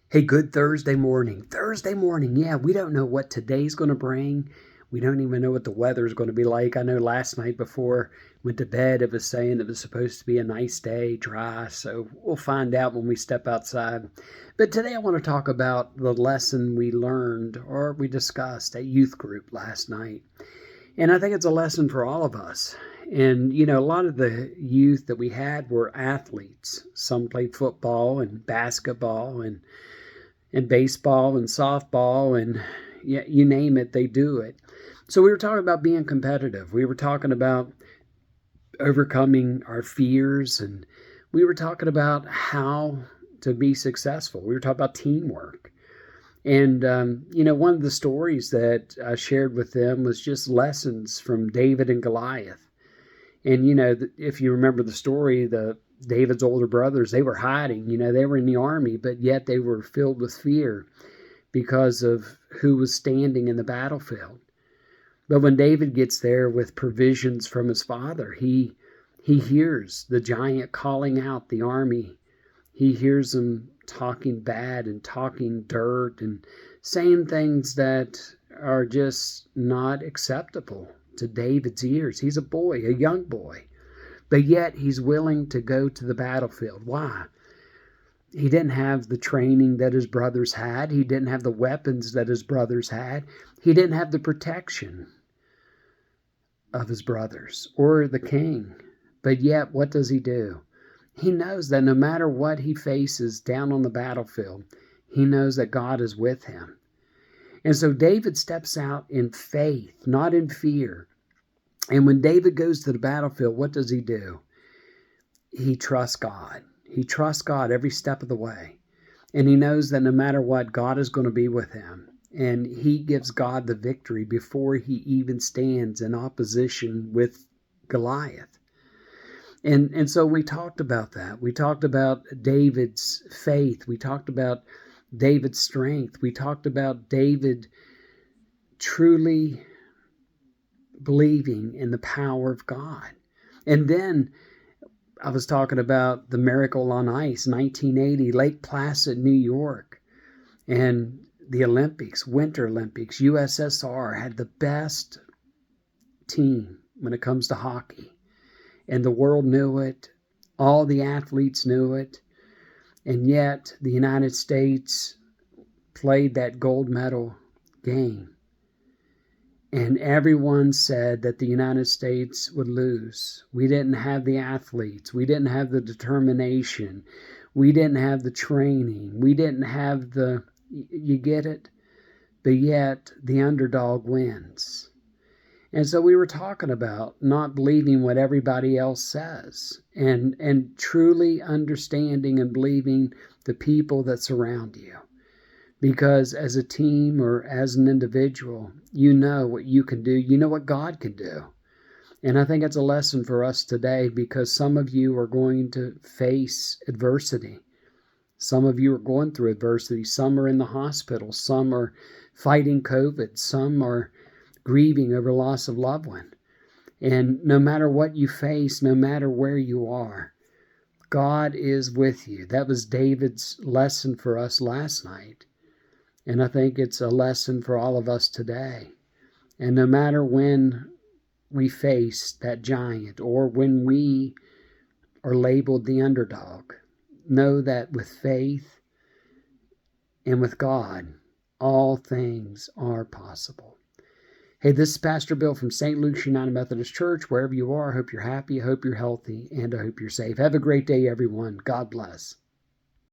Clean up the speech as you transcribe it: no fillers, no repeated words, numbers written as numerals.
Hey, good Thursday morning. Thursday morning. Yeah, we don't know what today's going to bring. We don't even know what the weather's going to be like. I know last night before I went to bed, it was saying it was supposed to be a nice day, dry. So we'll find out when we step outside. But today I want to talk about the lesson we learned or we discussed at youth group last night. And I think it's a lesson for all of us. And, a lot of the youth that we had were athletes. Some played football and basketball and baseball and softball and yeah, you name it, they do it. So we were talking about being competitive. We were talking about overcoming our fears, and we were talking about how to be successful. We were talking about teamwork. And, one of the stories that I shared with them was just lessons from David and Goliath. And, if you remember the story, David's older brothers, they were hiding. They were in the army, but yet they were filled with fear because of who was standing in the battlefield. But when David gets there with provisions from his father, he hears the giant calling out the army. He hears them talking bad and talking dirt and saying things that are just not acceptable to David's ears. He's a boy, a young boy. But yet he's willing to go to the battlefield. Why? He didn't have the training that his brothers had. He didn't have the weapons that his brothers had. He didn't have the protection of his brothers or the king. But yet, what does he do? He knows that no matter what he faces down on the battlefield, he knows that God is with him. And so David steps out in faith, not in fear. And when David goes to the battlefield, what does he do? He trusts God. He trusts God every step of the way. And he knows that no matter what, God is going to be with him. And he gives God the victory before he even stands in opposition with Goliath. And so we talked about that. We talked about David's faith. We talked about David's strength. We talked about David truly believing in the power of God. And then I was talking about the Miracle on Ice, 1980, Lake Placid, New York, and the Olympics, Winter Olympics. USSR had the best team when it comes to hockey, and the world knew it. All the athletes knew it, and yet the United States played that gold medal game. And everyone said that the United States would lose. We didn't have the athletes. We didn't have the determination. We didn't have the training. We didn't have you get it? But yet the underdog wins. And so we were talking about not believing what everybody else says and truly understanding and believing the people that surround you. Because as a team or as an individual, you know what you can do. You know what God can do. And I think it's a lesson for us today because some of you are going to face adversity. Some of you are going through adversity. Some are in the hospital. Some are fighting COVID. Some are grieving over loss of loved one. And no matter what you face, no matter where you are, God is with you. That was David's lesson for us last night. And I think it's a lesson for all of us today. And no matter when we face that giant or when we are labeled the underdog, know that with faith and with God, all things are possible. Hey, this is Pastor Bill from St. Luke's United Methodist Church. Wherever you are, I hope you're happy, I hope you're healthy, and I hope you're safe. Have a great day, everyone. God bless.